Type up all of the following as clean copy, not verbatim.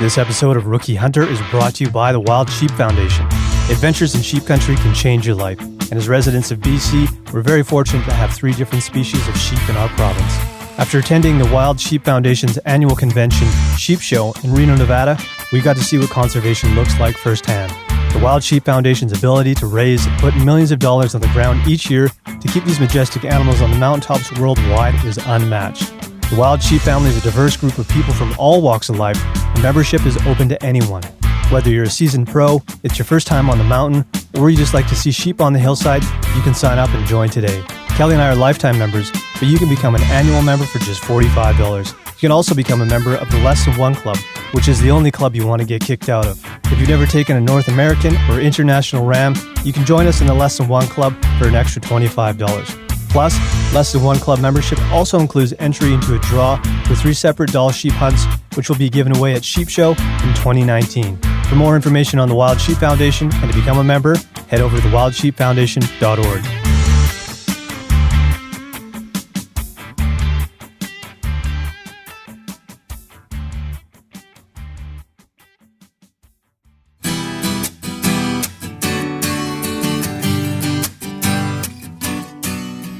This episode of Rookie Hunter is brought to you by the Wild Sheep Foundation. Adventures in sheep country can change your life, and as residents of BC, we're very fortunate to have 3 different species of sheep in our province. After attending the Wild Sheep Foundation's annual convention, Sheep Show, in Reno, Nevada, we got to see what conservation looks like firsthand. The Wild Sheep Foundation's ability to raise and put millions of dollars on the ground each year to keep these majestic animals on the mountaintops worldwide is unmatched. The Wild Sheep family is a diverse group of people from all walks of life, and membership is open to anyone. Whether you're a seasoned pro, it's your first time on the mountain, or you just like to see sheep on the hillside, you can sign up and join today. Kelly and I are lifetime members, but you can become an annual member for just $45. You can also become a member of the Less Than One Club, which is the only club you want to get kicked out of. If you've never taken a North American or international ram, you can join us in the Less Than One Club for an extra $25. Plus, Less Than One Club membership also includes entry into a draw for 3 separate Dall sheep hunts, which will be given away at Sheep Show in 2019. For more information on the Wild Sheep Foundation and to become a member, head over to wildsheepfoundation.org.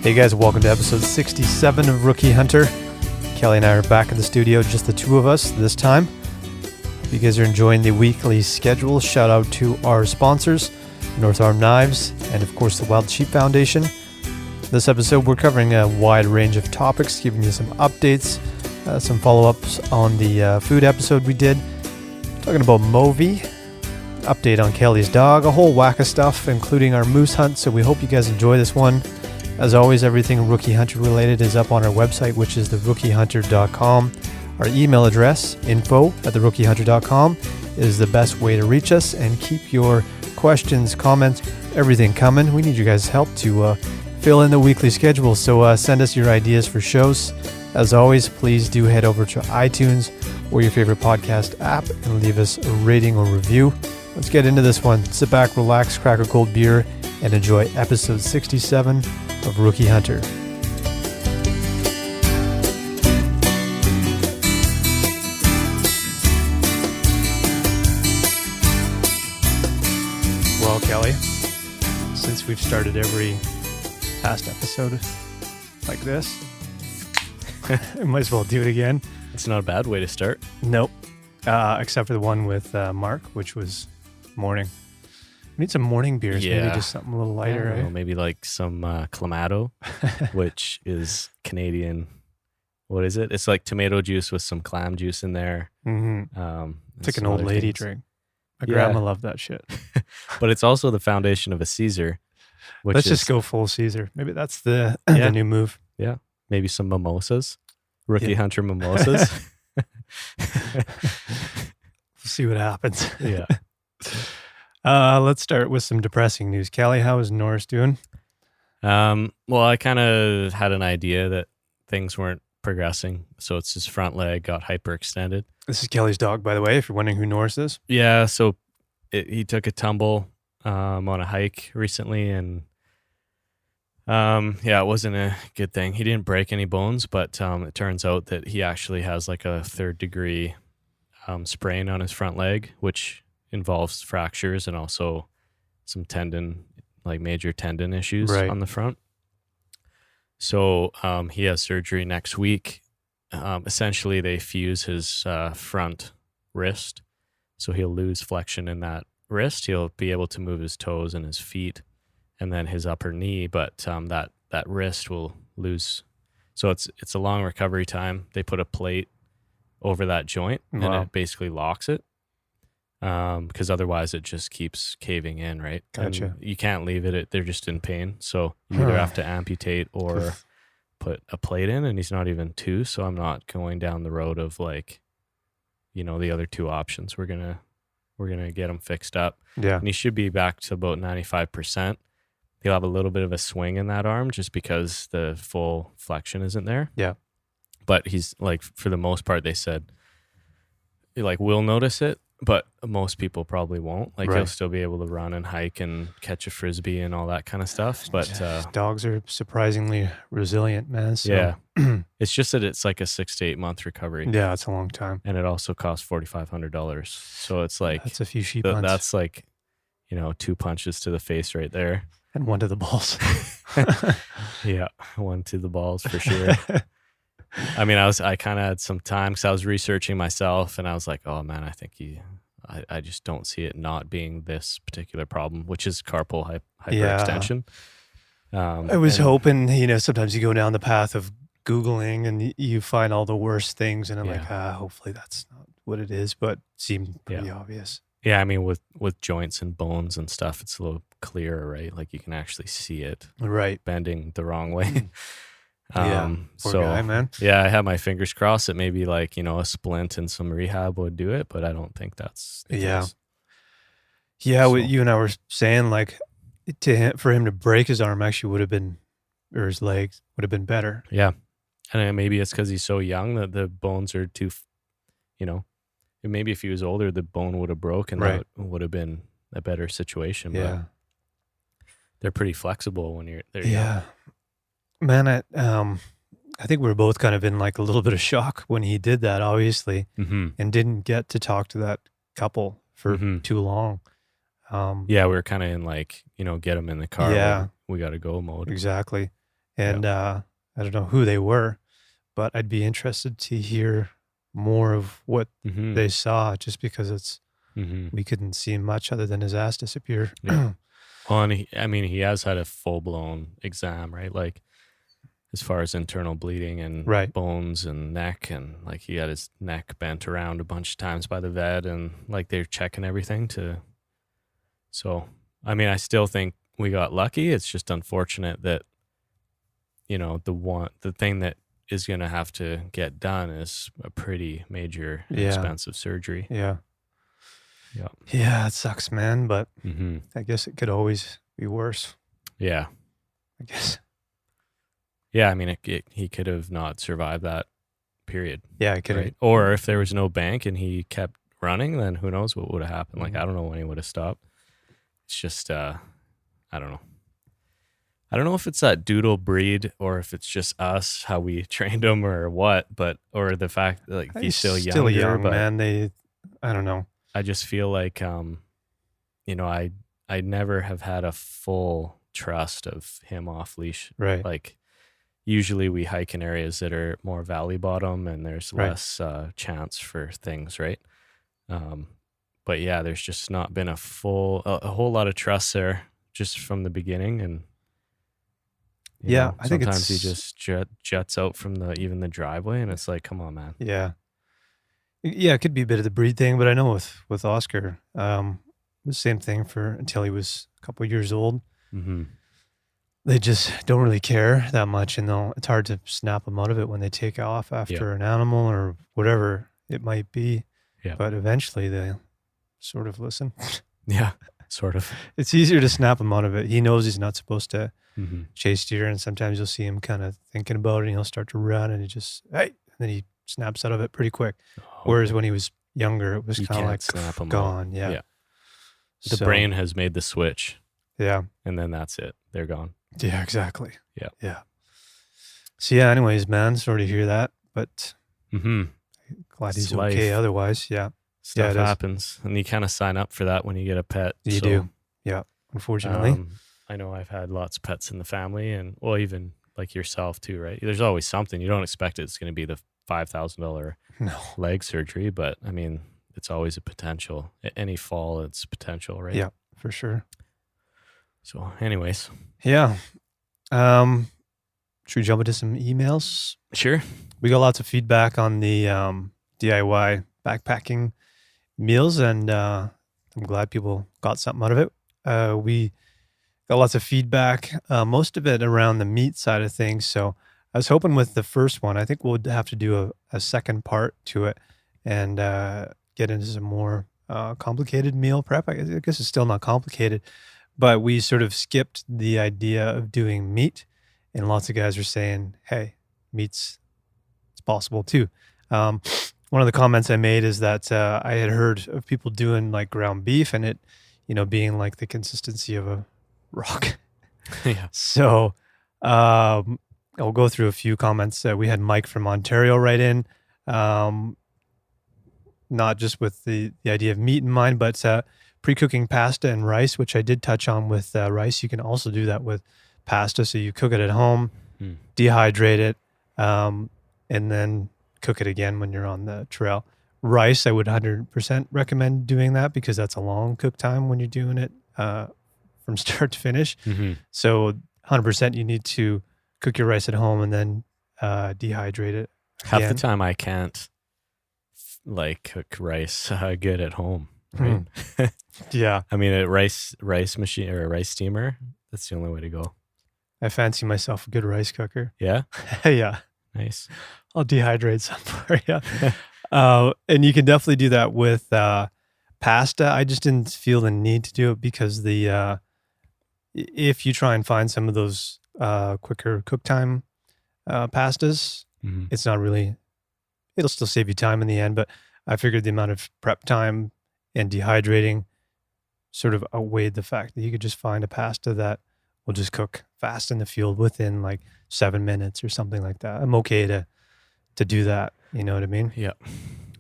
Hey guys, welcome to episode 67 of Rookie Hunter. Kelly and I are back in the studio, just the 2 of us this time. If you guys are enjoying the weekly schedule, shout out to our sponsors, North Arm Knives, and of course the Wild Sheep Foundation. This episode we're covering a wide range of topics, giving you some updates, some follow-ups on the food episode we did, talking about Movi, update on Kelly's dog, a whole whack of stuff, including our moose hunt, so we hope you guys enjoy this one. As always, everything Rookie Hunter related is up on our website, which is theRookieHunter.com. Our email address, info@theRookieHunter.com, is the best way to reach us, and keep your questions, comments, everything coming. We need you guys' help to fill in the weekly schedule, so send us your ideas for shows. As always, please do head over to iTunes or your favorite podcast app and leave us a rating or review. Let's get into this one. Sit back, relax, crack a cold beer, and enjoy episode 67 of Rookie Hunter. Well, Kelly, since we've started every past episode like this, I might as well do it again. It's not a bad way to start. Nope. Except for the one with Mark, which was morning. We need some morning beers, maybe just something a little lighter. Right? Maybe like some Clamato, which is Canadian. What is it? It's like tomato juice with some clam juice in there. Mm-hmm. It's like an old lady drink. My grandma loved that shit. But it's also the foundation of a Caesar. Let's just go full Caesar. Maybe that's the new move. Yeah. Maybe some mimosas. Rookie Hunter mimosas. We'll see what happens. Yeah. Let's start with some depressing news. Kelly, how is Norris doing? Well, I kind of had an idea that things weren't progressing. So it's his front leg got hyperextended. This is Kelly's dog, by the way, if you're wondering who Norris is. Yeah, so he took a tumble on a hike recently, and it wasn't a good thing. He didn't break any bones, but it turns out that he actually has like a 3rd degree sprain on his front leg, which involves fractures and also some major tendon issues on the front. So he has surgery next week. Essentially, they fuse his front wrist, so he'll lose flexion in that wrist. He'll be able to move his toes and his feet, and then his upper knee, but that wrist will lose. So it's a long recovery time. They put a plate over that joint, and it basically locks it. Because otherwise it just keeps caving in, right? Gotcha. And you can't leave it. They're just in pain. So you either have to amputate or put a plate in, and he's not even 2. So I'm not going down the road of the other 2 options. We're going to get him fixed up. Yeah. And he should be back to about 95%. He'll have a little bit of a swing in that arm just because the full flexion isn't there. Yeah. But he's for the most part, they said, we'll notice it, but most people probably won't. Like, Right. he'll still be able to run and hike and catch a frisbee and all that kind of stuff. But Dogs are surprisingly resilient, man. So, yeah, it's just that it's like a 6 to 8 month recovery, yeah, it's a long time. and it also costs $4,500. So it's like That's a few sheep hunts that's like, 2 punches to the face right there. and one to the balls. Yeah, one to the balls for sure. I mean, I kind of had some time because I was researching myself, and I was like, oh man, I think I just don't see it not being this particular problem, which is carpal hyperextension. I was hoping, sometimes you go down the path of Googling and you find all the worst things, and I'm like, hopefully that's not what it is, but it seemed pretty obvious. Yeah, I mean, with joints and bones and stuff, it's a little clearer, right? Like you can actually see it Right. bending the wrong way. Poor So guy, man. yeah, I have my fingers crossed that maybe like, a splint and some rehab would do it, but I don't think that's the Yeah. case. Yeah, what So- you and I were saying, like, for him to break his arm actually would have been, or his legs would have been better. Yeah. And then maybe it's because he's so young that the bones are too, maybe if he was older, the bone would have broken. Right. That would have been a better situation. But Yeah. they're pretty flexible when they're young. Yeah. Man, I think we were both kind of in like a little bit of shock when he did that, obviously, Mm-hmm. and didn't get to talk to that couple for Mhm. too long. Yeah, we were kind of in like, get him in the car. Yeah. We got to go mode. Exactly. And I don't know who they were, but I'd be interested to hear more of what Mm-hmm. they saw, just because Mm-hmm. we couldn't see much other than his ass disappear. Yeah. Well, and he has had a full blown exam, right? Like as far as internal bleeding and Right. bones and neck, and like he had his neck bent around a bunch of times by the vet, and like they're checking everything to. So, I mean, I still think we got lucky. It's just unfortunate that, the thing that is going to have to get done is a pretty major Yeah. expensive surgery. Yeah. Yeah. Yeah, it sucks, man, but Mm-hmm. I guess it could always be worse, Yeah. I guess. Yeah. I mean, he could have not survived that period. Yeah, it could Right. Or if there was no bank and he kept running, then who knows what would have happened. Like, Mhm. I don't know when he would have stopped. It's just, I don't know. I don't know if it's that doodle breed or if it's just us, how we trained him or what, or the fact that like he's still younger, but man. I don't know. I just feel like, I never have had a full trust of him off leash. Right. Like usually we hike in areas that are more valley bottom and there's Right. less chance for things, right? But yeah, there's just not been a whole lot of trust there just from the beginning. And Yeah, I think sometimes he it's- just jets out from even the driveway, and it's like, come on, man. Yeah. Yeah, it could be a bit of the breed thing, but I know with Oscar, the same thing until he was a couple years old. Mm-hmm. They just don't really care that much, and it's hard to snap them out of it when they take off after an animal or whatever it might be. Yeah. But eventually they sort of listen. Yeah, sort of. It's easier to snap him out of it. He knows he's not supposed to Mm-hmm. chase deer, and sometimes you'll see him kind of thinking about it, and he'll start to run, and and then he snaps out of it pretty quick. Whereas when he was younger, it was You kind of can't like snap 'em out. gone. Yeah. Yeah. The So, brain has made the switch, Yeah. and then that's it. They're gone. Yeah, exactly. Yeah. Yeah. So yeah, anyways, man, sorry to hear that, but Mm-hmm. glad he's It's life. okay otherwise. Yeah. Stuff it is. happens, and you kind of sign up for that when you get a pet. You So, do. Yeah. Unfortunately. I know I've had lots of pets in the family, and well, even like yourself too, right? There's always something. You don't expect it's going to be the $5,000 No. leg surgery, but I mean, it's always a potential. Any fall, it's potential, right? Yeah, for sure. So, anyways, Yeah. Should we jump into some emails? sure. We got lots of feedback on the DIY backpacking meals, and I'm glad people got something out of it. We got lots of feedback, most of it around the meat side of things. So I was hoping with the first one, I think we'll have to do a second part to it and get into some more complicated meal prep. I guess it's still not complicated, but we sort of skipped the idea of doing meat. And lots of guys are saying, hey, it's possible too. One one of the comments I made is that I had heard of people doing like ground beef and it, being like the consistency of a rock. Yeah. So I'll go through a few comments. We had Mike from Ontario write in, not just with the idea of meat in mind, but pre-cooking pasta and rice, which I did touch on with rice. You can also do that with pasta. So you cook it at home, dehydrate it, and then cook it again when you're on the trail. Rice, I would 100% recommend doing that because that's a long cook time when you're doing it from start to finish. So 100% you need to cook your rice at home and then dehydrate it. Half the time I can't cook rice good at home. Right? Yeah. I mean, a rice machine or a rice steamer, that's the only way to go. I fancy myself a good rice cooker. Yeah? Yeah. Nice. I'll dehydrate some for you. And you can definitely do that with pasta. I just didn't feel the need to do it because if you try and find some of those quicker cook time pastas, it's not really, it'll still save you time in the end, but I figured the amount of prep time and dehydrating sort of outweighed the fact that you could just find a pasta that will just cook fast in the field within like 7 minutes or something like that. I'm okay to do that. You know what I mean? Yeah.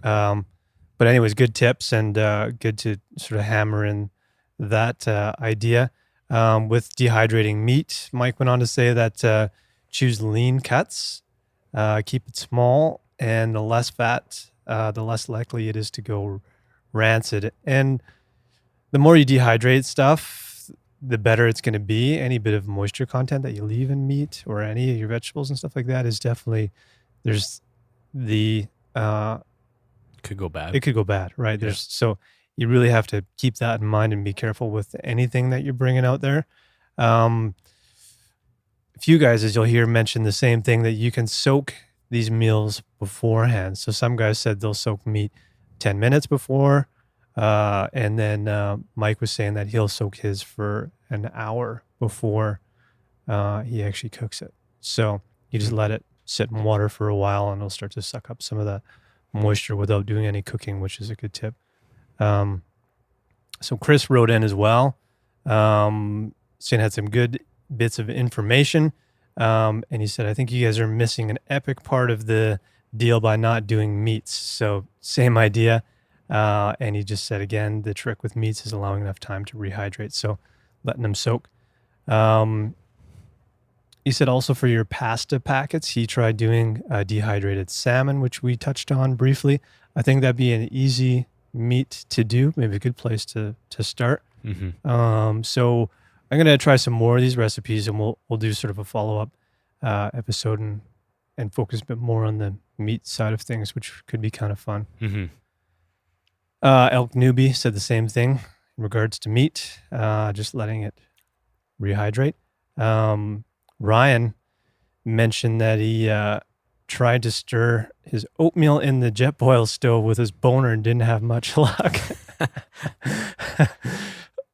But anyways, good tips and good to sort of hammer in that idea. With dehydrating meat, Mike went on to say that choose lean cuts, keep it small, and the less fat, the less likely it is to go rancid. And the more you dehydrate stuff, the better it's going to be. Any bit of moisture content that you leave in meat or any of your vegetables and stuff like that is definitely, there's the... could go bad. It could go bad, right? Yeah. So you really have to keep that in mind and be careful with anything that you're bringing out there. A few guys, as you'll hear, mention the same thing, that you can soak these meals beforehand. So some guys said they'll soak meat 10 minutes before. And then Mike was saying that he'll soak his for an hour before he actually cooks it. So you just let it sit in water for a while and it'll start to suck up some of that moisture without doing any cooking, which is a good tip. So Chris wrote in as well, saying had some good bits of information. And he said, I think you guys are missing an epic part of the deal by not doing meats. So same idea. And he just said, again, the trick with meats is allowing enough time to rehydrate. So letting them soak. He said also for your pasta packets, he tried doing dehydrated salmon, which we touched on briefly. I think that'd be an easy meat to do, maybe a good place to start. So I'm going to try some more of these recipes and we'll do sort of a follow-up episode and focus a bit more on the meat side of things, which could be kind of fun. Elk Newbie said the same thing in regards to meat, just letting it rehydrate. Ryan mentioned that he tried to stir his oatmeal in the jet boil stove with his boner and didn't have much luck.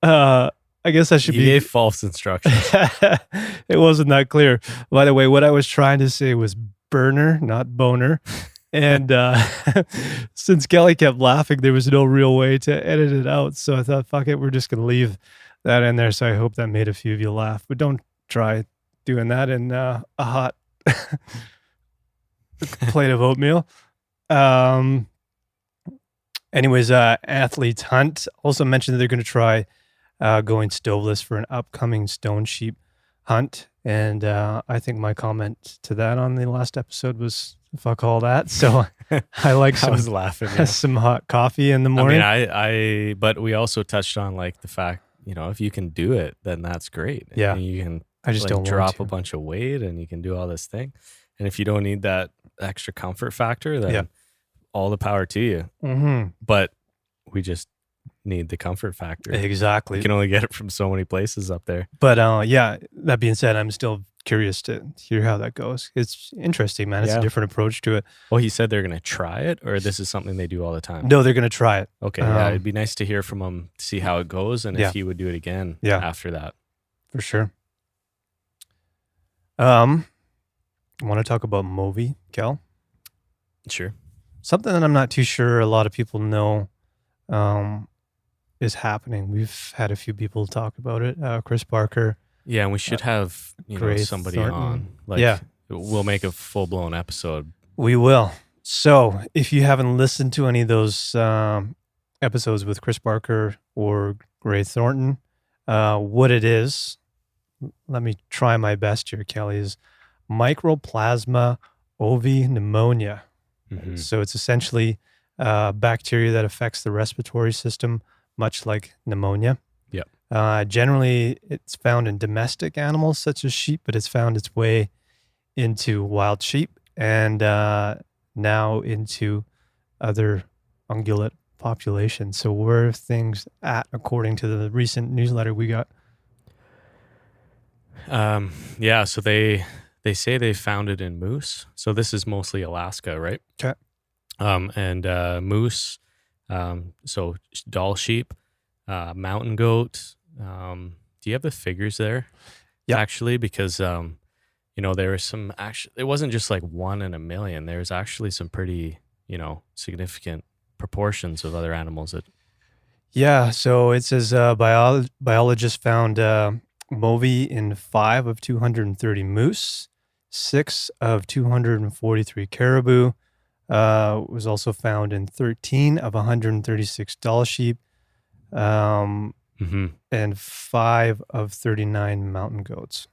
I guess I should He gave false instructions. It wasn't that clear. By the way, what I was trying to say was burner, not boner. And since Kelly kept laughing, there was no real way to edit it out. So I thought, fuck it, we're just going to leave that in there. So I hope that made a few of you laugh. But don't try doing that in a hot plate of oatmeal. Anyways, Athletes Hunt also mentioned that they're going to try going stoveless for an upcoming stone sheep hunt. And I think my comment to that on the last episode was fuck all that. So I like I was laughing. Yeah. some hot coffee in the morning. I mean, but we also touched on like the fact, if you can do it, then that's great. Yeah. And you can I just don't drop want to. a bunch of weight and you can do all this thing. And if you don't need that extra comfort factor, then all the power to you. Mm-hmm. But we just need the comfort factor. Exactly. You can only get it from so many places up there. But that being said, I'm still curious to hear how that goes. It's interesting, man. It's a different approach to it. Well, he said they're going to try it, or this is something they do all the time? No, they're going to try it. Okay, yeah, it'd be nice to hear from him, to see how it goes, and if he would do it again after that. For sure. I want to talk about Movi, Kel. Sure. something that I'm not too sure a lot of people know is happening. We've had a few people talk about it. Chris Barker, Yeah, and we should have Gray somebody Thornton. on. Like, Yeah. we'll make a full blown episode. We will. So if you haven't listened to any of those episodes with Chris Barker or Gray Thornton, what it is, let me try my best here, Kelly, is Mycoplasma ovi pneumonia. Mhm. So it's essentially bacteria that affects the respiratory system, much like pneumonia. Yep. Generally, it's found in domestic animals such as sheep, but it's found its way into wild sheep and now into other ungulate populations. So where are things at according to the recent newsletter we got? Yeah, so they say they found it in moose. So this is mostly Alaska, right? Okay. And moose, so Dall sheep, mountain goat. Do you have the figures there? Yeah. Actually, because there was some it wasn't just like 1 in a million. There's actually some pretty significant proportions of other animals that. Yeah. So it says biologists found MOVI in 5 of 230 moose, 6 of 243 caribou. Was also found in 13 of 136 Dall sheep, and 5 of 39 mountain goats.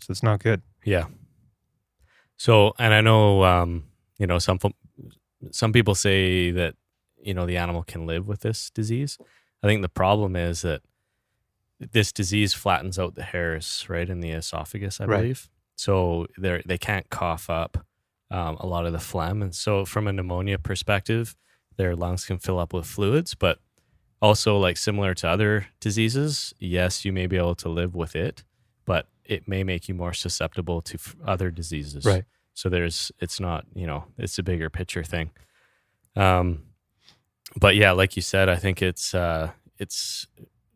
So it's not good. Yeah. So, and I know, some people say that, the animal can live with this disease. I think the problem is that this disease flattens out the hairs, right, in the esophagus, I Right. believe. So they can't cough up a lot of the phlegm. And so from a pneumonia perspective, their lungs can fill up with fluids, but also like similar to other diseases, yes, you may be able to live with it, but it may make you more susceptible to other diseases. Right. So it's not, it's a bigger picture thing. But yeah, like you said, I think it's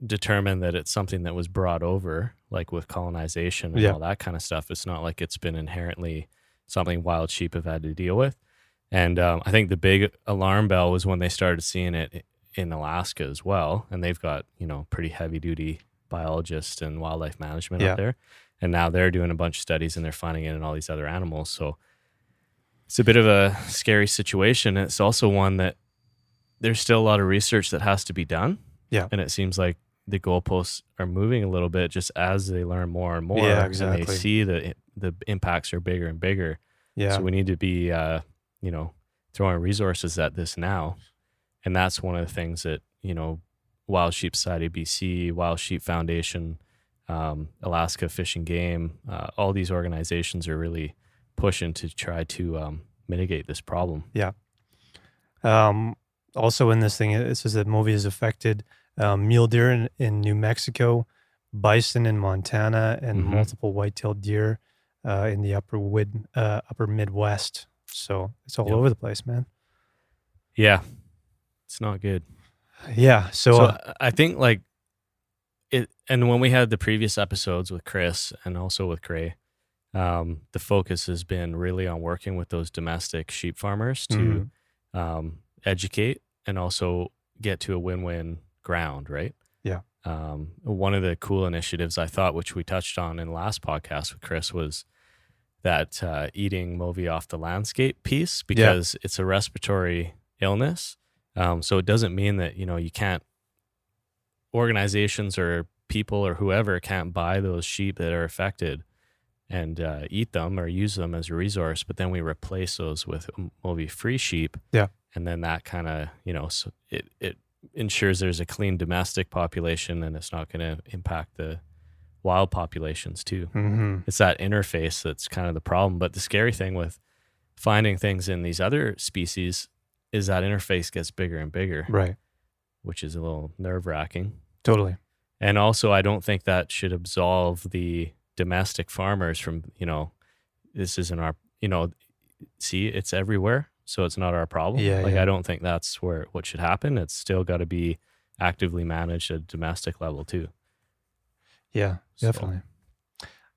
determined that it's something that was brought over, like with colonization and all that kind of stuff. It's not like it's been inherently something wild sheep have had to deal with. And I think the big alarm bell was when they started seeing it in Alaska as well. And they've got, pretty heavy duty biologists and wildlife management out there. And now they're doing a bunch of studies and they're finding it in all these other animals. So it's a bit of a scary situation. It's also one that there's still a lot of research that has to be done. Yeah. And it seems like the goalposts are moving a little bit just as they learn more and more. Yeah, And exactly. they see that the impacts are bigger and bigger. Yeah. So we need to be, throwing resources at this now. And that's one of the things that, Wild Sheep Society BC, Wild Sheep Foundation, Alaska Fish and Game, all these organizations are really pushing to try to mitigate this problem. Yeah. Also in this thing, it says that MOVI has affected mule deer in New Mexico, bison in Montana, and multiple white-tailed deer in the upper Midwest. So it's all over the place, man. Yeah. It's not good. Yeah. So I think like it, and when we had the previous episodes with Chris and also with Gray, the focus has been really on working with those domestic sheep farmers to educate and also get to a win-win ground, right? Yeah. One of the cool initiatives I thought, which we touched on in the last podcast with Chris, was that eating MOVI off the landscape piece, because it's a respiratory illness. So it doesn't mean that, you can't, organizations or people or whoever can't buy those sheep that are affected and eat them or use them as a resource, but then we replace those with MOVI-free sheep. Yeah. And then that kind of, so it ensures there's a clean domestic population and it's not going to impact the wild populations too. It's that interface that's kind of the problem. But the scary thing with finding things in these other species is that interface gets bigger and bigger. Right. Which is a little nerve-wracking. Totally. And also, I don't think that should absolve the domestic farmers from, this isn't our, see, it's everywhere. So it's not our problem. Yeah, I don't think that's what should happen. It's still got to be actively managed at domestic level too. Yeah, definitely.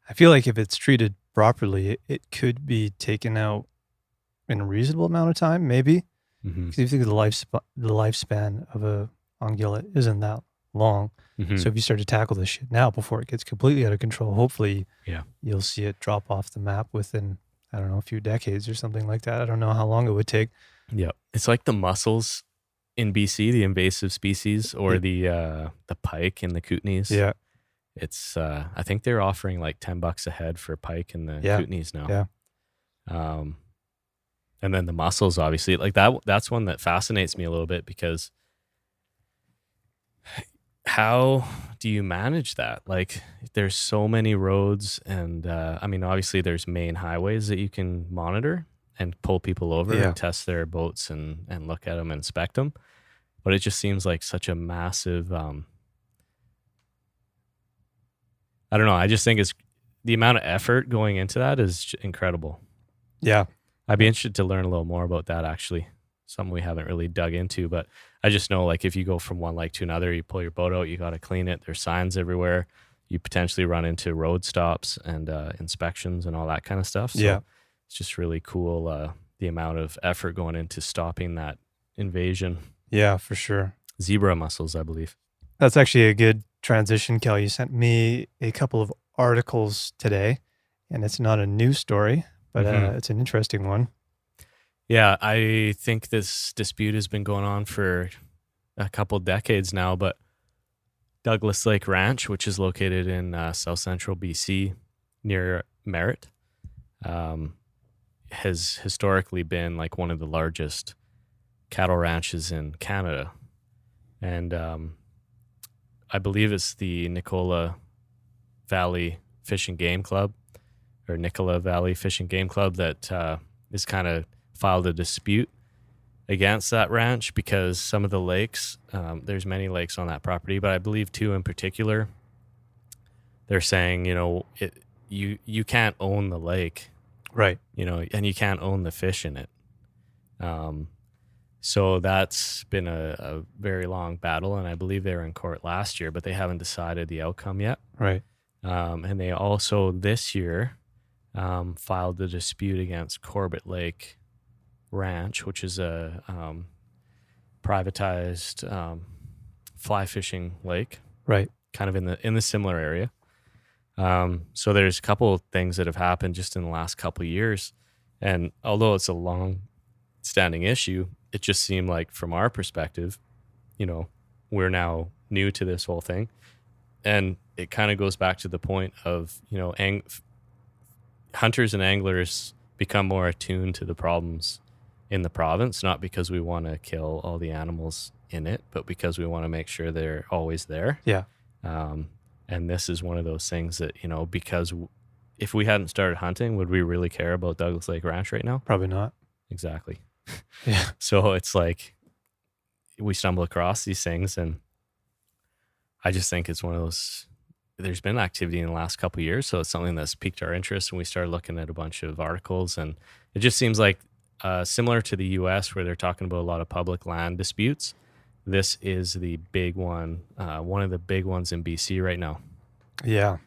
I feel like if it's treated properly, it could be taken out in a reasonable amount of time, maybe. Mm-hmm. Because if you think the lifespan of a ungulate isn't that long. Mm-hmm. So if you start to tackle this shit now before it gets completely out of control, hopefully Yeah. you'll see it drop off the map within, I don't know, a few decades or something like that. I don't know how long it would take. Yeah. It's like the mussels in BC, the invasive species, or the pike and the kootenays. Yeah. It's I think they're offering like $10 a head for pike and the Yeah. kootenays now. Yeah. And then the mussels, obviously, like that's one that fascinates me a little bit, because how do you manage that? Like, there's so many roads, and I mean, obviously there's main highways that you can monitor and pull people over Yeah. and test their boats and look at them and inspect them. But it just seems like such a massive, I don't know. I just think it's the amount of effort going into that is incredible. Yeah. I'd be interested to learn a little more about that, actually. Something we haven't really dug into, but I just know, like, if you go from one lake to another, you pull your boat out, you got to clean it. There's signs everywhere. You potentially run into road stops and inspections and all that kind of stuff. So Yeah. it's just really cool, the amount of effort going into stopping that invasion. Yeah, for sure. Zebra mussels, I believe. That's actually a good transition, Kel. You sent me a couple of articles today, and it's not a news story, but it's an interesting one. Yeah, I think this dispute has been going on for a couple decades now, but Douglas Lake Ranch, which is located in south central BC near Merritt, has historically been like one of the largest cattle ranches in Canada. And I believe it's the Nicola Valley Fishing Game Club, or Nicola Valley Fishing Game Club, that is kind of filed a dispute against that ranch, because some of the lakes, there's many lakes on that property, but I believe two in particular, they're saying, you can't own the lake, Right. and you can't own the fish in it. So that's been a very long battle, and I believe they were in court last year, but they haven't decided the outcome yet. Right. And they also this year filed a dispute against Corbett Lake Ranch, which is a privatized fly fishing lake, Right. kind of in the similar area. So there's a couple of things that have happened just in the last couple of years, and although it's a long-standing issue, it just seemed like, from our perspective, we're now new to this whole thing, and it kind of goes back to the point of hunters and anglers become more attuned to the problems in the province, not because we want to kill all the animals in it, but because we want to make sure they're always there. Yeah. And this is one of those things that, because if we hadn't started hunting, would we really care about Douglas Lake Ranch right now? Probably not. Exactly. Yeah. So it's like we stumble across these things, and I just think it's one of those, there's been activity in the last couple of years, so it's something that's piqued our interest, and we started looking at a bunch of articles, and it just seems like similar to the US, where they're talking about a lot of public land disputes. This is the big one, one of the big ones in BC right now. Yeah.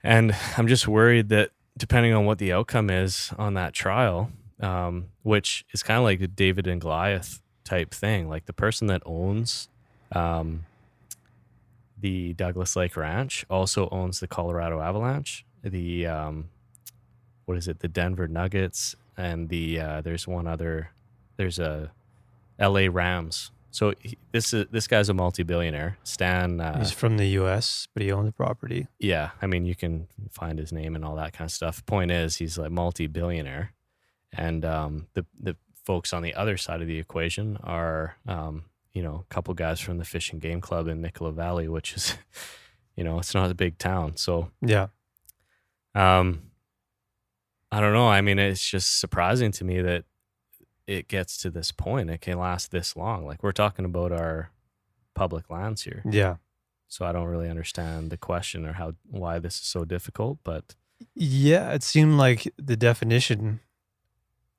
And I'm just worried that depending on what the outcome is on that trial, which is kind of like a David and Goliath type thing, like the person that owns the Douglas Lake Ranch also owns the Colorado Avalanche, the the Denver Nuggets, and there's one other, there's a LA Rams. So this guy's a multi-billionaire. Stan. He's from the U.S., but he owns the property. Yeah, I mean, you can find his name and all that kind of stuff. Point is, he's like multi-billionaire, and the folks on the other side of the equation are a couple guys from the Fishing Game Club in Nicola Valley, which is it's not a big town. So Yeah. I don't know. I mean, it's just surprising to me that it gets to this point. It can last this long. Like, we're talking about our public lands here. Yeah. So I don't really understand the question or why this is so difficult, but Yeah, it seemed like the definition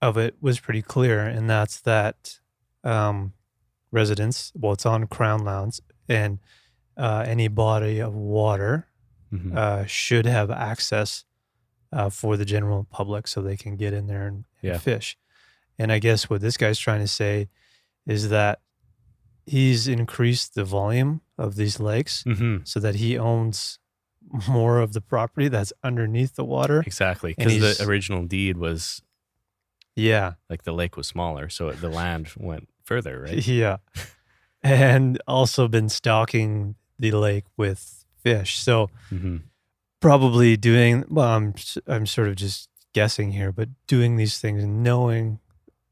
of it was pretty clear, and that's that residents, well, it's on Crown lands, and any body of water should have access for the general public so they can get in there and Yeah. fish. And I guess what this guy's trying to say is that he's increased the volume of these lakes Mm-hmm. so that he owns more of the property that's underneath the water. Exactly, And because he's- the original deed was Yeah. like the lake was smaller, so the land went further, right? Yeah. And also been stocking the lake with fish. So Mm-hmm. probably doing, well, I'm sort of just guessing here, but doing these things, knowing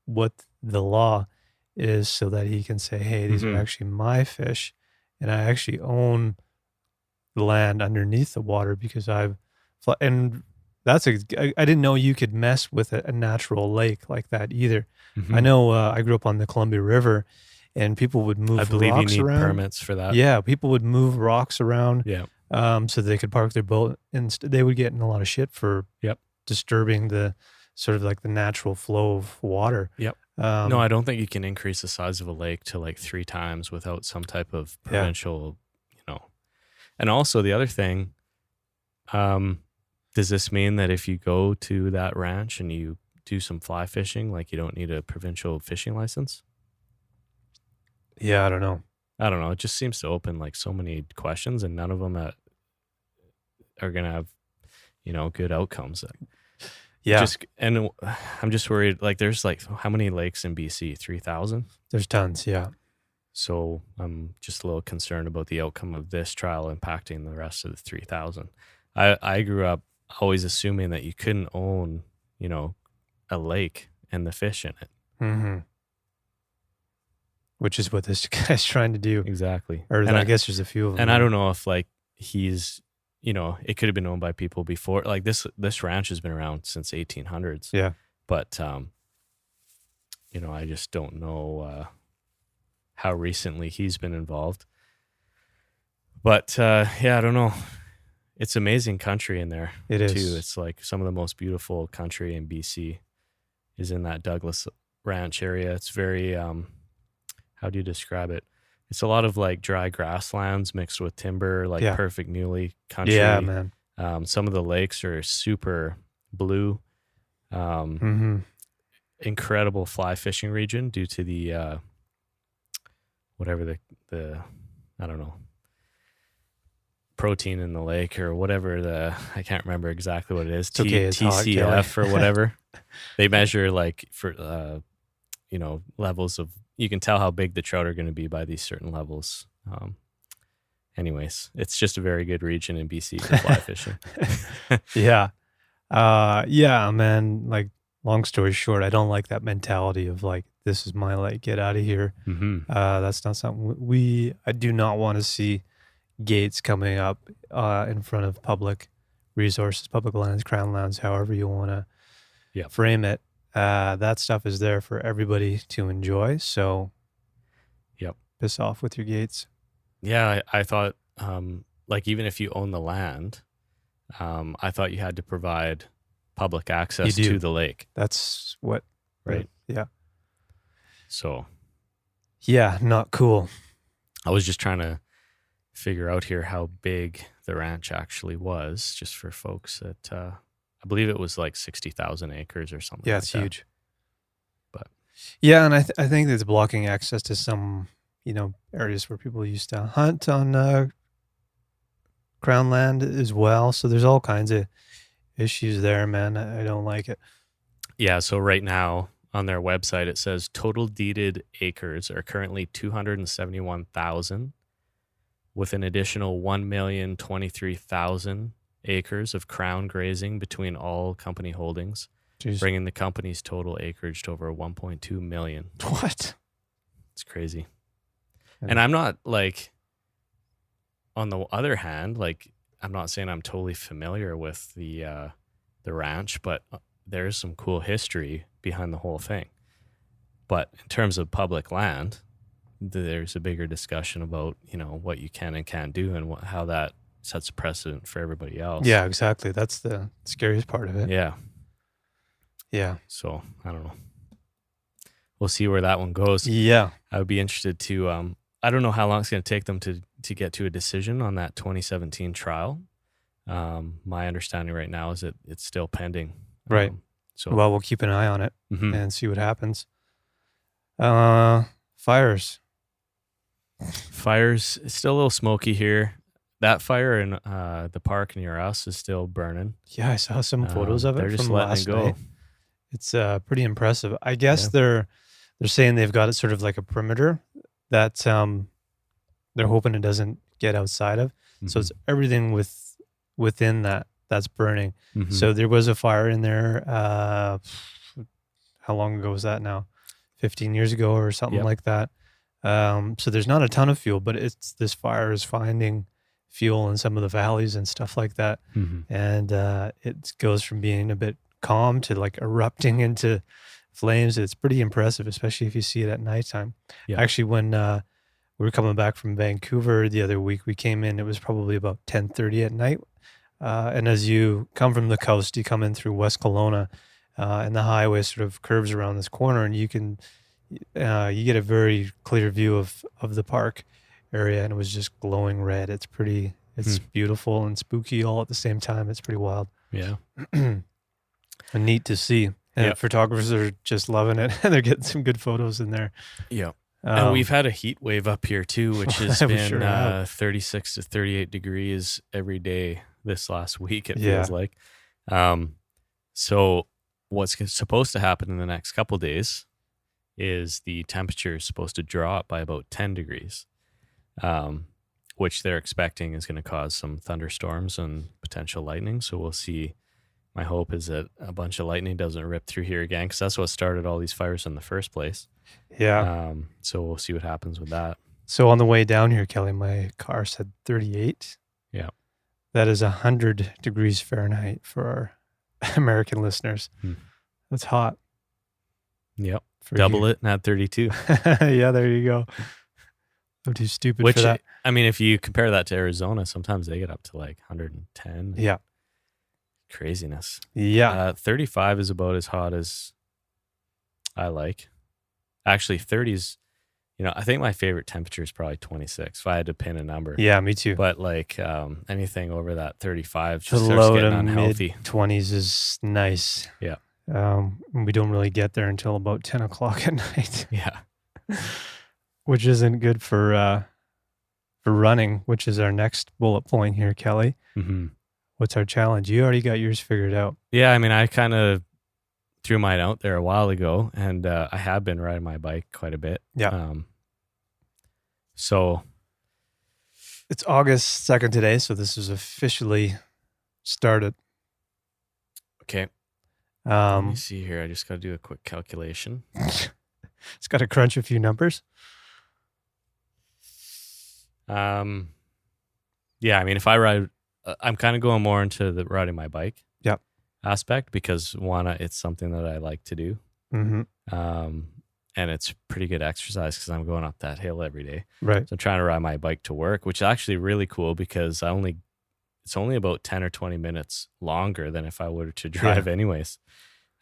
what the law is so that he can say, hey, these Mhm. are actually my fish and I actually own the land underneath the water because and that's I didn't know you could mess with a natural lake like that either. Mm-hmm. I know I grew up on the Columbia River and people would move I believe you rocks need around. permits for that. Yeah, people would move rocks around Yeah. so they could park their boat, and they would get in a lot of shit for Yep. disturbing the sort of like the natural flow of water. Yep. No, I don't think you can increase the size of a lake to like 3 times without some type of Yeah. provincial, And also the other thing, does this mean that if you go to that ranch and you do some fly fishing, like you don't need a provincial fishing license? Yeah, I don't know. I don't know. It just seems to open like so many questions, and none of them are gonna have, good outcomes. Yeah, And I'm just worried. Like, there's like how many lakes in BC? 3,000. there's tons. Yeah, So I'm just a little concerned about the outcome of this trial impacting the rest of the 3,000. I grew up always assuming that you couldn't own, a lake and the fish in it. mm-hmm. Which is what this guy's trying to do. Exactly. Or And I guess there's a few of them. And I don't know if like he's, it could have been owned by people before. Like this ranch has been around since 1800s. Yeah, But, I just don't know how recently he's been involved. But, yeah, I don't know. It's amazing country in there, it is. too. It's like some of the most beautiful country in BC is in that Douglas Ranch area. It's very, how do you describe it? It's a lot of like dry grasslands mixed with timber, like Yeah. perfect muley country. Yeah, man. Some of the lakes are super blue. Mm-hmm. Incredible fly fishing region due to the whatever the I don't know, protein in the lake or whatever I can't remember exactly what it is. It's okay, it's hot, TCF Kelly. or whatever. They measure like for levels of, you can tell how big the trout are going to be by these certain levels. Anyways, it's just a very good region in BC for fly fishing. Yeah. Yeah, man. Like, long story short, I don't like that mentality of like, this is my lake, get out of here. Mm-hmm. That's not something I do not want to see gates coming up in front of public resources, public lands, crown lands, however you want to Yep. frame it. That stuff is there for everybody to enjoy. So, Yep. piss off with your gates. Yeah, I thought, like, even if you own the land, I thought you had to provide public access You do. to the lake, That's what, right? Yeah. So Yeah, not cool. I was just trying to figure out here how big the ranch actually was, just for folks that I believe it was like 60,000 acres or something. Yeah, like it's that. huge. But- yeah, and I think it's blocking access to some, areas where people used to hunt on crown land as well. So there's all kinds of issues there, man. I don't like it. Yeah, so right now on their website it says total deeded acres are currently 271,000, with an additional 1,023,000 acres of crown grazing between all company holdings, Jeez. bringing the company's total acreage to over 1.2 million. What? It's crazy. Yeah. And I'm not like, on the other hand, like, I'm not saying I'm totally familiar with the ranch, but there's some cool history behind the whole thing. But in terms of public land, there's a bigger discussion about, what you can and can't do and how that sets a precedent for everybody else. Yeah, exactly. That's the scariest part of it. Yeah. Yeah. So I don't know. We'll see where that one goes. Yeah. I would be interested to, I don't know how long it's going to take them to get to a decision on that 2017 trial. My understanding right now is that it's still pending. Right. So Well, we'll keep an eye on it mhm. and see what happens. Fires. Fires, it's still a little smoky here. That fire in the park near us is still burning. Yeah, I saw some photos of They're it just from letting it last go. night. It's pretty impressive. I guess Yeah. they're saying they've got it sort of like a perimeter that they're hoping it doesn't get outside of. So it's everything within that's burning. Mhm. So there was a fire in there. How long ago was that now? 15 years ago or something Yep. like that. So there's not a ton of fuel, but this fire is finding fuel in some of the valleys and stuff like that. Mhm. And it goes from being a bit calm to like erupting into flames. It's pretty impressive, especially if you see it at nighttime. Yeah. Actually, when we were coming back from Vancouver the other week, we came in, it was probably about 10:30 at night. And as you come from the coast, you come in through West Kelowna, and the highway sort of curves around this corner, and you get a very clear view of the park area, and it was just glowing red. It's beautiful and spooky all at the same time. It's pretty wild. Yeah. And neat to see. And Yep. photographers are just loving it. They're getting some good photos in there. Yeah. And we've had a heat wave up here too, which has We been sure have. 36 to 38 degrees every day this last week, it Yeah. feels like. So what's supposed to happen in the next couple days is the temperature is supposed to drop by about 10 degrees, which they're expecting is going to cause some thunderstorms and potential lightning. So we'll see. My hope is that a bunch of lightning doesn't rip through here again, because that's what started all these fires in the first place. Yeah. So we'll see what happens with that. So on the way down here, Kelly, my car said 38. Yeah. That is 100 degrees Fahrenheit for our American listeners. That's hot. Yep. For Double here. it and add 32. Yeah, there you go. I'm too stupid Which, for that. I mean, if you compare that to Arizona, sometimes they get up to like 110. Yeah. Craziness. Yeah. 35 is about as hot as I like. Actually, 30s, I think my favorite temperature is probably 26 if I had to pin a number. Yeah, me too. But like anything over that 35 The just starts low getting to unhealthy. mid-20s is nice. Yeah. We don't really get there until about 10 o'clock at night. Yeah. Which isn't good for running, which is our next bullet point here, Kelly. Mm-hmm. What's our challenge? You already got yours figured out. Yeah, I mean, I kind of threw mine out there a while ago, and I have been riding my bike quite a bit. Yeah. So it's August 2nd today, so this is officially started. Okay. Let me Um, see here. I just got to do a quick calculation. it's got to crunch a few numbers. Yeah, I mean, if I ride, I'm kind of going more into the riding my bike Yep. aspect, because one, it's something that I like to do. Mm-hmm. And it's pretty good exercise because I'm going up that hill every day. Right. So I'm trying to ride my bike to work, which is actually really cool because it's only about 10 or 20 minutes longer than if I were to drive anyways.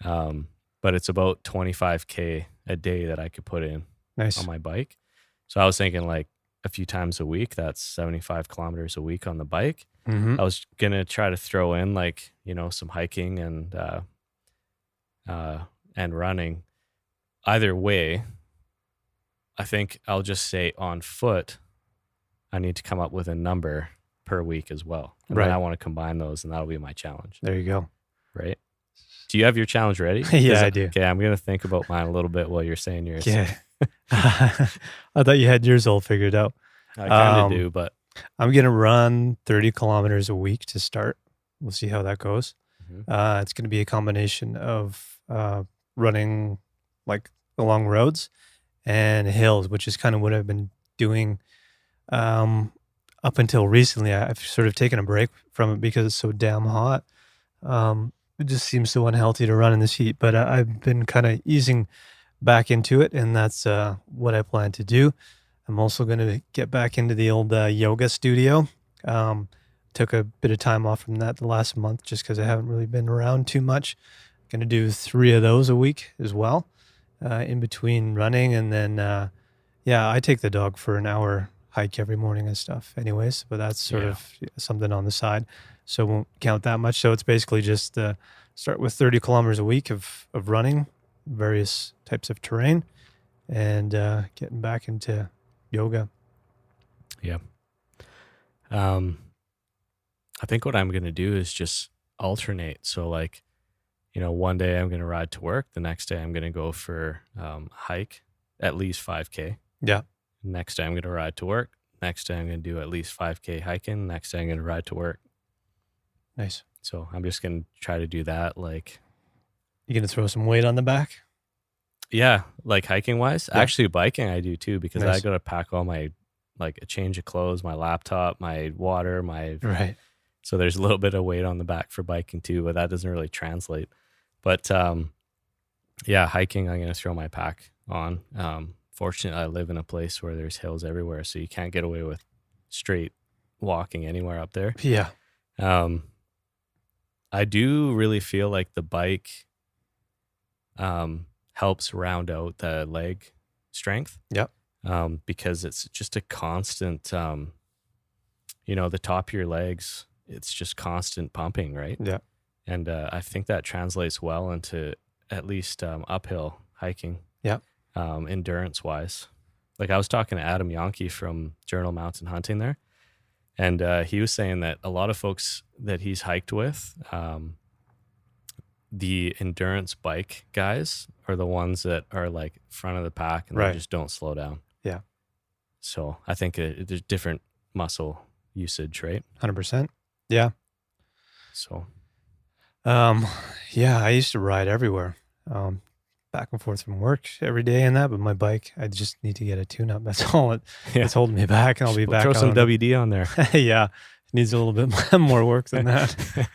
But it's about 25K a day that I could put in Nice. on my bike. So I was thinking like a few times a week, that's 75 kilometers a week on the bike. Mm-hmm. I was going to try to throw in like, some hiking and running. Either way, I think I'll just say on foot, I need to come up with a number per week as well. And Right. then I want to combine those, and that'll be my challenge, There you go. right? Do you have your challenge ready? Yeah, I do. Okay, I'm going to think about mine a little bit while you're saying yours. Yeah. I thought you had yours all figured out. I kind of do, but I'm going to run 30 kilometers a week to start. We'll see how that goes. Mhm. It's going to be a combination of running like along roads and hills, which is kind of what I've been doing up until recently. I've sort of taken a break from it because it's so damn hot. It just seems so unhealthy to run in this heat, but I've been kind of easing back into it, and that's what I plan to do. I'm also going to get back into the old yoga studio. Took a bit of time off from that the last month just because I haven't really been around too much. Going to do 3 of those a week as well, in between running. And then, I take the dog for an hour hike every morning and stuff anyways, but that's sort of something on the side. So won't count that much. So it's basically just start with 30 kilometers a week of running, various types of terrain, and getting back into yoga. Yeah. I think what I'm going to do is just alternate. So like, one day I'm going to ride to work. The next day I'm going to go for a hike, at least 5K. Yeah. Next day I'm going to ride to work. Next day I'm going to do at least 5K hiking. Next day I'm going to ride to work. Nice. So I'm just going to try to do that. Like, You going to throw some weight on the back? yeah, like hiking wise. Yeah. Actually, biking I do too, because I Nice. got to pack all my, like a change of clothes, my laptop, my water, Right. so there's a little bit of weight on the back for biking too, but that doesn't really translate. But yeah, hiking, I'm going to throw my pack on. Fortunately, I live in a place where there's hills everywhere, so you can't get away with straight walking anywhere up there. Yeah. I do really feel like the bike helps round out the leg strength. Yep. Because it's just a constant, the top of your legs, it's just constant pumping, right? Yeah. And I think that translates well into at least uphill hiking. Yeah. Endurance wise. Like I was talking to Adam Yonke from Journal Mountain Hunting there, and he was saying that a lot of folks that he's hiked with, the endurance bike guys are the ones that are like front of the pack and Right. they just don't slow down. Yeah. So I think there's different muscle usage, right? 100%. Yeah. So Yeah, I used to ride everywhere, back and forth from work every day and that, but my bike, I just need to get a tune-up. That's all it's holding me back, and I'll be back Throw out some on WD on there. it. Yeah, it needs a little bit more work than that.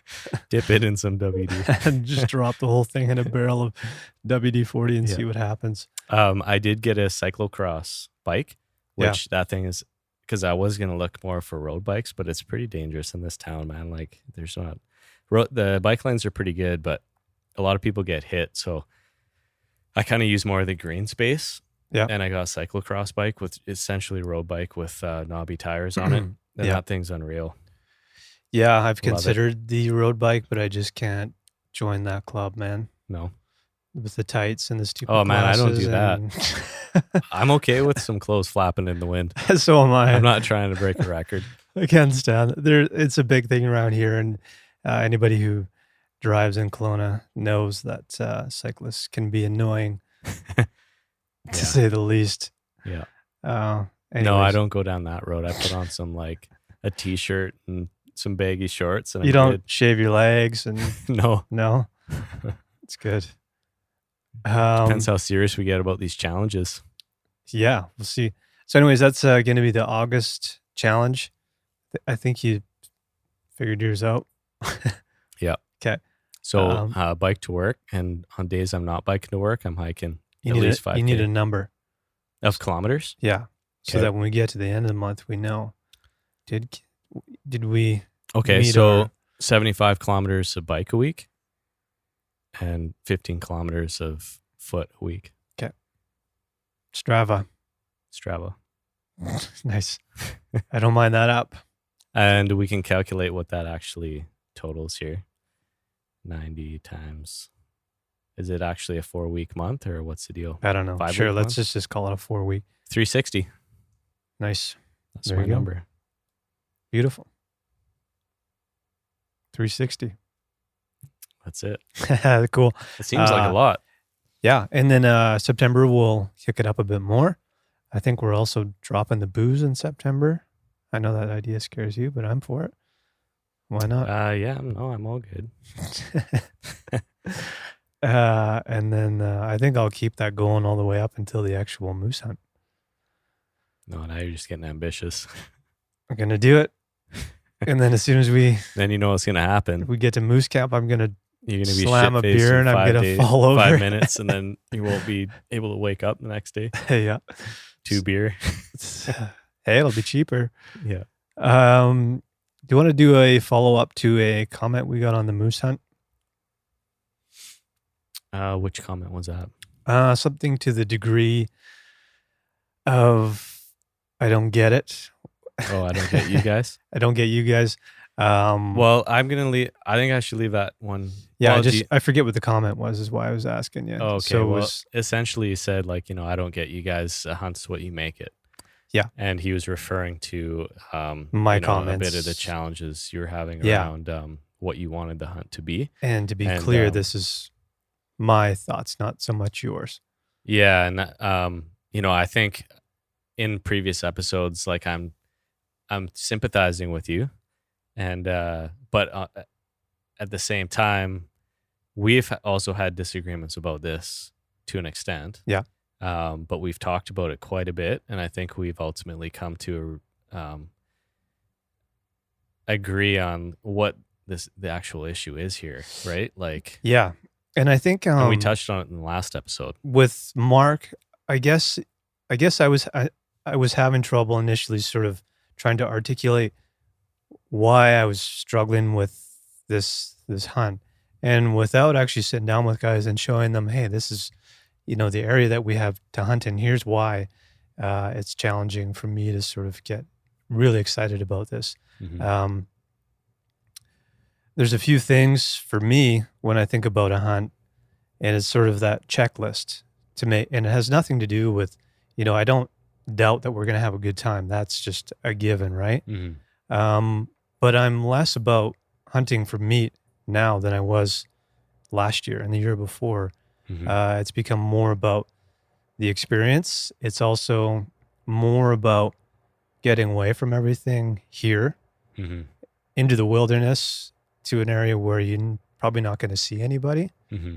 Dip it in some WD. And just drop the whole thing in a barrel of WD-40 and Yeah. see what happens. I did get a cyclocross bike, which that thing is, because I was going to look more for road bikes, but it's pretty dangerous in this town, man. Like there's not, the bike lanes are pretty good, but a lot of people get hit. So I kind of use more of the green space. Yeah. And I got a cyclocross bike with essentially a road bike with knobby tires on it. And Yeah. that thing's unreal. Yeah, I've Love it. considered the road bike, but I just can't join that club, man. No, With the tights and the stupid Oh, man, I don't do glasses I'm okay with some clothes flapping in the wind. and- So am I. I'm not trying to break a record. I can't stand it. It's a big thing around here, and anybody who drives in Kelowna knows that cyclists can be annoying, to Yeah. say the least. Yeah. Uh, No, I anyways, don't go down that road. I put on some like a t-shirt and some baggy shorts. And You I'm don't good. shave your legs, and No, no, it's good. depends how serious we get about these challenges. Yeah, we'll see. So, anyways, that's going to be the August challenge. I think you figured yours out. So bike to work, and on days I'm not biking to work, I'm hiking You at need least a, 5K you need a number. of kilometers. Yeah. So Okay. that when we get to the end of the month, we know. Did we Okay, meet so our- 75 kilometers of bike a week and 15 kilometers of foot a week. Strava? Strava. Nice. I don't mind that app. And we can calculate what that actually totals here. 90 times. Is it actually a 4-week month, or what's the deal? I don't know. 5 Sure, week let's month? just call it a 4-week. 360. Nice. That's There my you go. number. Beautiful. 360. That's it. Cool. It seems like a lot. Yeah. And then September, we'll kick it up a bit more. I think we're also dropping the booze in September. I know that idea scares you, but I'm for it. Why not? Yeah, no, I'm all good. And then I think I'll keep that going all the way up until the actual moose hunt. No, now you're just getting ambitious. I'm going to do it. And then as soon as we Then you know what's going to happen. get to moose camp, I'm going to You're going to be slam a shit-faced beer in and I'm 5 gonna days- fall over. 5 minutes, and then you won't be able to wake up the next day. yeah. 2 beer. Hey, it'll be cheaper. Yeah. Do you want to do a follow-up to a comment we got on the moose hunt? Which comment was that? Something to the degree of, I don't get it. Oh, I don't get you guys. I don't get you guys. Well, I'm gonna leave. I think I should leave that one. Yeah, Well, I forget what the comment was. Is why I was asking you. oh, okay. So it Well, was essentially, he said like, I don't get you guys. A hunt's what you make it. Yeah. And he was referring to my a comments. bit of the challenges you were having Yeah. around what you wanted the hunt to be. And to be clear, this is my thoughts, not so much yours. Yeah, and I think in previous episodes, like I'm sympathizing with you, and but at the same time, we've also had disagreements about this to an extent. Yeah. But we've talked about it quite a bit, and I think we've ultimately come to agree on what the actual issue is here, right? Like, yeah, and I think and we touched on it in the last episode with Mark. I guess I was having trouble initially, sort of trying to articulate why I was struggling with this hunt, and without actually sitting down with guys and showing them, hey, this is the area that we have to hunt in. Here's why it's challenging for me to sort of get really excited about this. Mm-hmm. There's a few things for me when I think about a hunt, and it's sort of that checklist to make, and it has nothing to do with, I don't doubt that we're going to have a good time. That's just a given, right? Mm-hmm. But I'm less about hunting for meat now than I was last year and the year before. Mm-hmm. It's become more about the experience. It's also more about getting away from everything here Mm-hmm. into the wilderness to an area where you're probably not going to see anybody, Mm-hmm.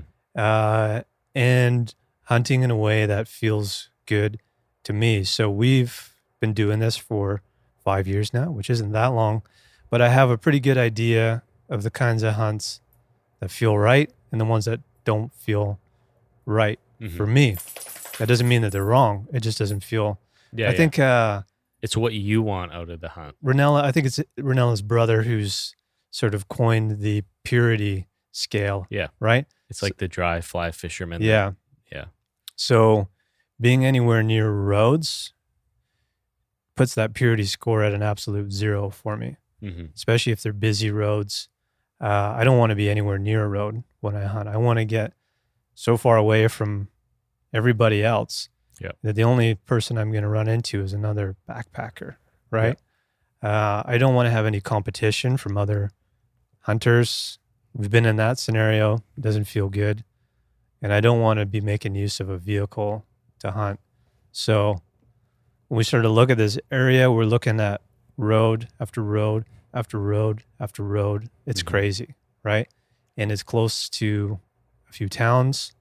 and hunting in a way that feels good to me. So we've been doing this for 5 years now, which isn't that long, but I have a pretty good idea of the kinds of hunts that feel right and the ones that don't feel right Mm-hmm. for me. That doesn't mean that they're wrong. It just doesn't feel. Yeah, I think it's what you want out of the hunt. Ranella, I think it's Ranella's brother who's sort of coined the purity scale. Yeah. Right? It's like the dry fly fisherman. Yeah. Yeah. So being anywhere near roads puts that purity score at an absolute 0 for me, Mm-hmm. especially if they're busy roads. I don't want to be anywhere near a road when I hunt. I want to get so far away from everybody else that the only person I'm going to run into is another backpacker, right? I don't want to have any competition from other hunters. We've been in that scenario. It doesn't feel good. And I don't want to be making use of a vehicle to hunt. So when we start to look at this area, we're looking at road after road after road after road. It's Mm-hmm. crazy, right? And it's close to a few towns.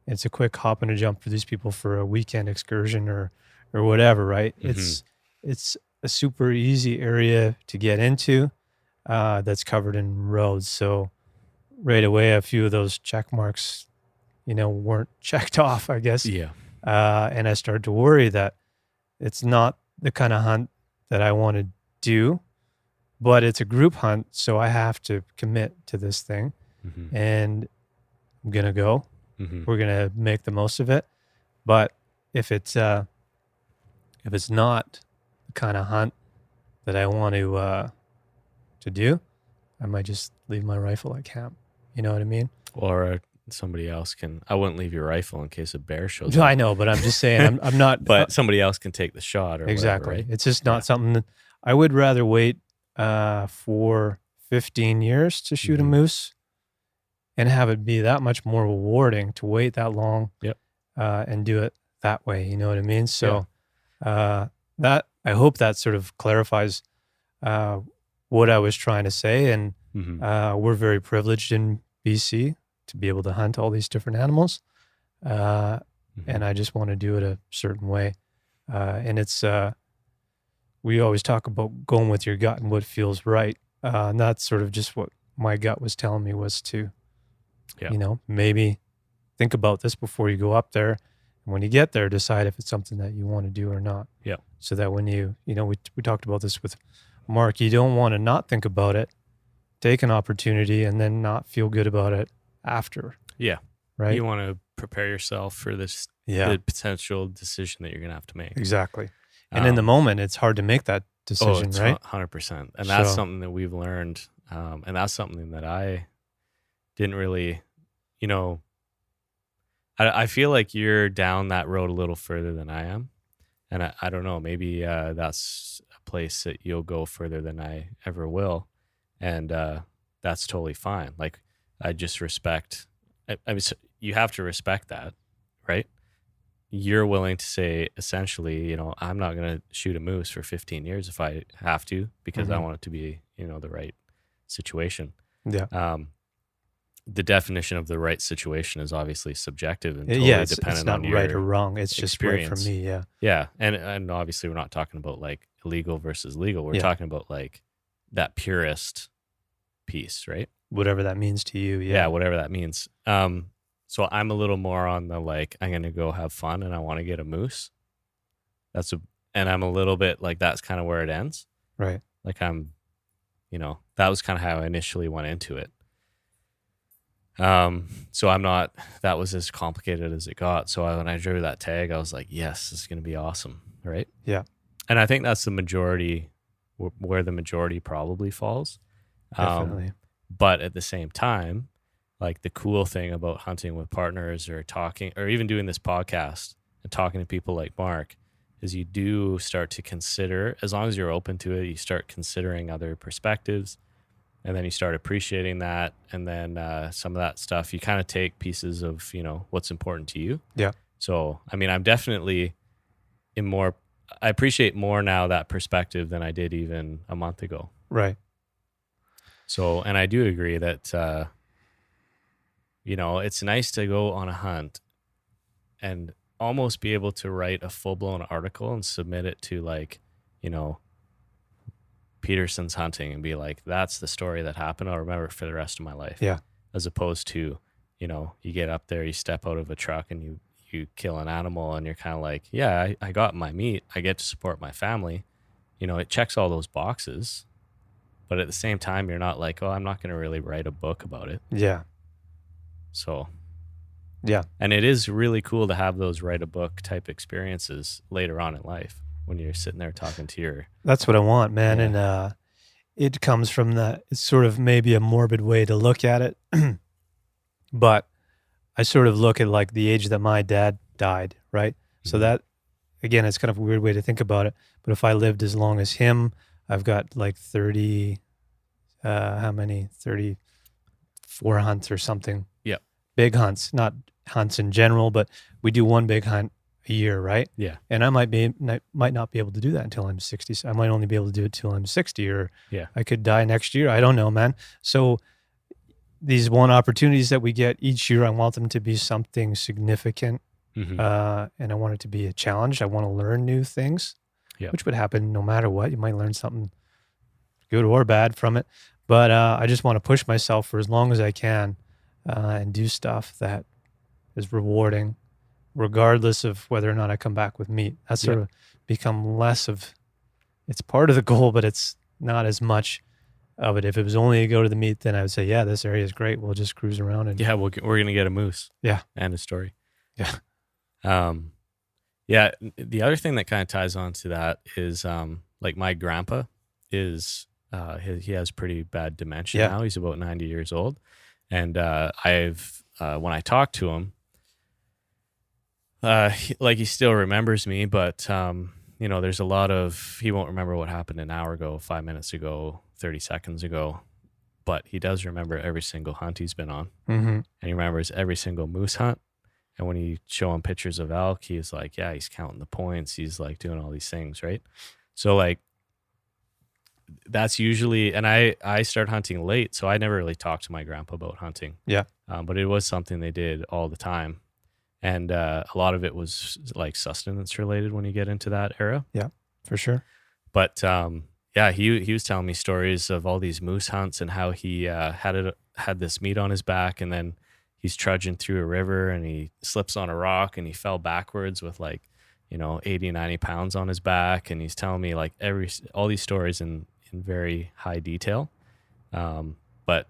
It's a quick hop and a jump for these people for a weekend excursion or whatever, right? Mm-hmm. It's a super easy area to get into that's covered in roads. So right away, a few of those check marks, weren't checked off, I guess. Yeah. And I started to worry that it's not the kind of hunt that I want to do, but it's a group hunt. So I have to commit to this thing, Mm-hmm. and I'm going to go. Mm-hmm. We're going to make the most of it. But if it's not the kind of hunt that I want to do, I might just leave my rifle at camp. You know what I mean? Or somebody else can. I wouldn't leave your rifle in case a bear shows No, up. I know, but I'm just saying I'm not. But somebody else can take the shot or exactly. whatever, right? It's just not something that I would rather wait for 15 years to shoot a Mhm. moose and have it be that much more rewarding to wait that long. Yep. And do it that way. You know what I mean? So that I hope that sort of clarifies what I was trying to say. And Mhm. we're very privileged in BC to be able to hunt all these different animals. Mhm. And I just want to do it a certain way. And it's, we always talk about going with your gut and what feels right. And that's sort of just what my gut was telling me was to, maybe think about this before you go up there. And when you get there, decide if it's something that you want to do or not. Yeah. So that when we talked about this with Mark, you don't want to not think about it, take an opportunity, and then not feel good about it after. Yeah. Right. You want to prepare yourself for the potential decision that you're going to have to make. Exactly. And in the moment, it's hard to make that decision, it's right? 100%. And that's So- something that we've learned. And that's something that I didn't really, you know, I feel like you're down that road a little further than I am. And I don't know, maybe that's a place that you'll go further than I ever will. And that's totally fine. Like, I just respect, I mean, you have to respect that, right? You're willing to say, essentially, you know, I'm not going to shoot a moose for 15 years if I have to, because I Mhm. want it to be, you know, the right situation. Yeah. The definition of the right situation is obviously subjective and totally Yeah, it's dependent not on right your or wrong. It's just right for experience. me. Yeah. Yeah, and obviously we're not talking about like illegal versus legal. We're Yeah. talking about like that purist piece, right? Whatever that means to you. Yeah, Yeah. whatever that means. So I'm a little more on the like, I'm gonna go have fun and I want to get a moose. And I'm a little bit like, that's kind of where it ends. Right. Like that was kind of how I initially went into it. So that was as complicated as it got. So when I drew that tag, I was like, yes, this is going to be awesome. Right. Yeah. And I think that's the majority, where the majority probably falls. Definitely. But at the same time, like, the cool thing about hunting with partners or talking, or even doing this podcast and talking to people like Mark, is you do start to consider, as long as you're open to it, you start considering other perspectives, and then you start appreciating that. And then some of that stuff, you kind of take pieces of, you know, what's important to you. Yeah. So, I mean, I'm definitely I appreciate more now that perspective than I did even a month ago. Right. So, and I do agree that, you know, it's nice to go on a hunt and almost be able to write a full-blown article and submit it to, like, you know, Peterson's Hunting and be like, that's the story that happened. I'll remember it for the rest of my life. Yeah. As opposed to, you know, you get up there, you step out of a truck and you kill an animal and you're kind of like, yeah, I got my meat. I get to support my family. You know, it checks all those boxes. But at the same time, you're not like, oh, I'm not going to really write a book about it. Yeah. So, Yeah. and it is really cool to have those write a book type experiences later on in life when you're sitting there talking to your. That's what I want, man. Yeah. And it comes from that. It's sort of maybe a morbid way to look at it. But I sort of look at like the age that my dad died, right? So Mhm. that, again, it's kind of a weird way to think about it. But if I lived as long as him, I've got like 30, how many? 34 hunts or something. Yep. Big hunts, not hunts in general, but we do one big hunt a year, right? Yeah. And I might not be able to do that until I'm 60. So I might only be able to do it till I'm 60, or Yeah. I could die next year. I don't know, man. So these one opportunities that we get each year, I want them to be something significant. Mhm. And I want it to be a challenge. I want to learn new things, Yep. which would happen no matter what. You might learn something good or bad from it. But I just want to push myself for as long as I can and do stuff that is rewarding, regardless of whether or not I come back with meat. That's sort of become less of, it's part of the goal, but it's not as much of it. If it was only to go to the meat, then I would say, yeah, this area is great. We'll just cruise around. And Yeah, we're going to get a moose. Yeah. And a story. Yeah. Yeah. The other thing that kind of ties on to that is, like, my grandpa is, he has pretty bad dementia Yeah. now. He's about 90 years old. And when I talk to him, he still remembers me, but, you know, there's a lot of, he won't remember what happened an hour ago, 5 minutes ago, 30 seconds ago, but he does remember every single hunt he's been on. Mm-hmm. And he remembers every single moose hunt. And when you show him pictures of elk, he's like, yeah, he's counting the points. He's like doing all these things, right? So, like, that's usually, and I started hunting late, so I never really talked to my grandpa about hunting. Yeah. But it was something they did all the time. And a lot of it was like sustenance related when you get into that era. For sure. But yeah, he was telling me stories of all these moose hunts and how he had this meat on his back, and then he's trudging through a river and he slips on a rock and he fell backwards with, like, you know, 80, 90 pounds on his back. And he's telling me like all these stories in very high detail. But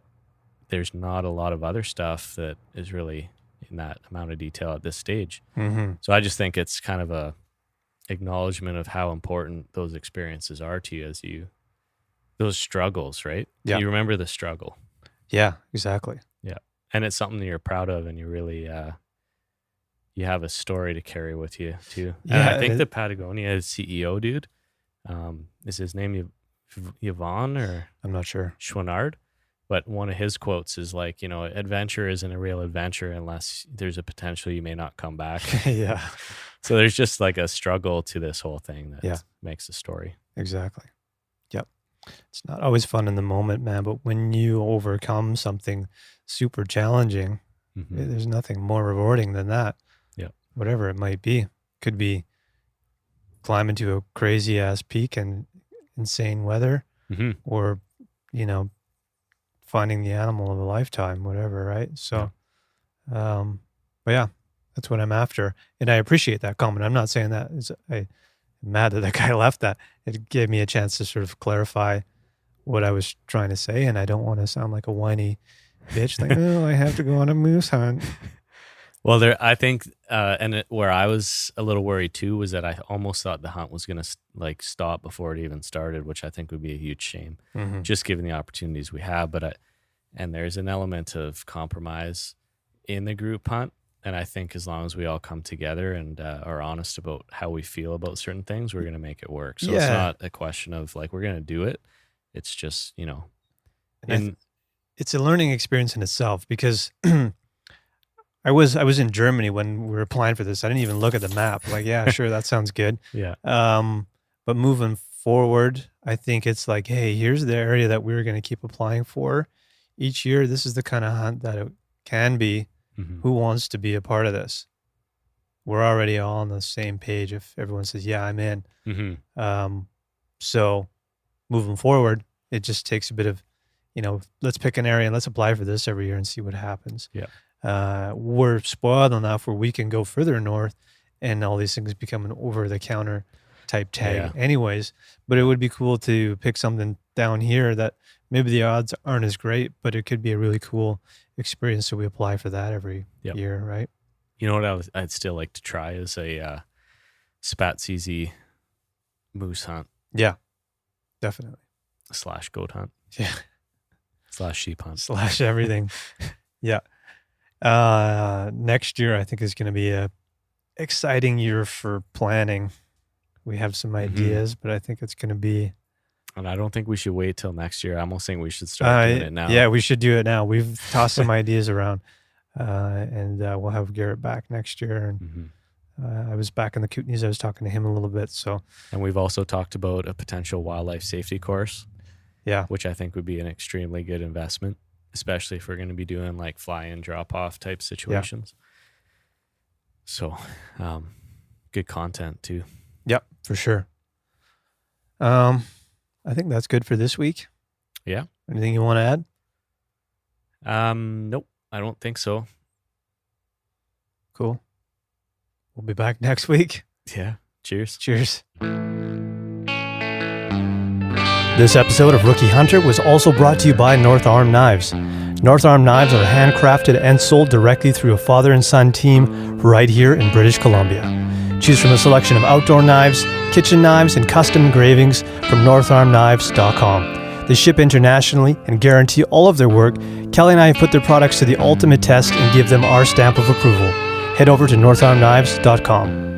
there's not a lot of other stuff that is really in that amount of detail at this stage. Mm-hmm. So I just think it's kind of acknowledgement of how important those experiences are to you those struggles, right? Yeah. You remember the struggle. Yeah, exactly. Yeah. And it's something that you're proud of, and you really, you have a story to carry with you too. And Yeah, I think the Patagonia CEO dude, is his name Yvon or I'm not sure. Chouinard? But one of his quotes is like, adventure isn't a real adventure unless there's a potential you may not come back. Yeah, So there's just like a struggle to this whole thing that makes a story. exactly. Yep. It's not always fun in the moment, man, but when you overcome something super challenging, Mhm. there's nothing more rewarding than that. Yep. Whatever it might be. Could be climbing to a crazy ass peak in insane weather, Mhm. or, finding the animal of a lifetime, whatever, right? So, but yeah, that's what I'm after. And I appreciate that comment. I'm not saying that I'm mad that guy left that. It gave me a chance to sort of clarify what I was trying to say. And I don't want to sound like a whiny bitch, like, oh, I have to go on a moose hunt. Well, I think, where I was a little worried too was that I almost thought the hunt was going to stop before it even started, which I think would be a huge shame, just given the opportunities we have. And there's an element of compromise in the group hunt. And I think as long as we all come together and are honest about how we feel about certain things, we're going to make it work. So it's not a question of like, we're going to do it. It's just, it's a learning experience in itself, because I was in Germany when we were applying for this. I didn't even look at the map. Like, yeah, sure, that sounds good. Yeah. But moving forward, I think it's like, hey, here's the area that we're going to keep applying for each year. This is the kind of hunt that it can be. Mhm. Who wants to be a part of this? We're already all on the same page. If everyone says, yeah, I'm in. Mhm. So moving forward, it just takes a bit of, let's pick an area and let's apply for this every year and see what happens. Yeah. We're spoiled enough where we can go further north and all these things become an over-the-counter type tag anyways. But it would be cool to pick something down here that maybe the odds aren't as great, but it could be a really cool experience. So we apply for that every year, right? You know what I'd still like to try is a Spatsizi moose hunt. Yeah, definitely. / goat hunt. Yeah. / sheep hunt. / everything. Yeah. Next year, I think, is going to be a exciting year for planning. We have some ideas, but I think it's going to be. And I don't think we should wait till next year. I almost think we should start doing it now. Yeah, we should do it now. We've tossed some ideas around, and we'll have Garrett back next year. And I was back in the Kootenays. I was talking to him a little bit. And we've also talked about a potential wildlife safety course. Yeah, which I think would be an extremely good investment, especially if we're going to be doing like fly-in, drop-off type situations. So, good content too. Yep, for sure. I think that's good for this week. Yeah. Anything you want to add? Nope, I don't think so. Cool. We'll be back next week. Yeah. Cheers. Cheers. This episode of Rookie Hunter was also brought to you by North Arm Knives. North Arm Knives are handcrafted and sold directly through a father and son team right here in British Columbia. Choose from a selection of outdoor knives, kitchen knives, and custom engravings from NorthArmKnives.com. They ship internationally and guarantee all of their work. Kelly and I have put their products to the ultimate test and give them our stamp of approval. Head over to NorthArmKnives.com.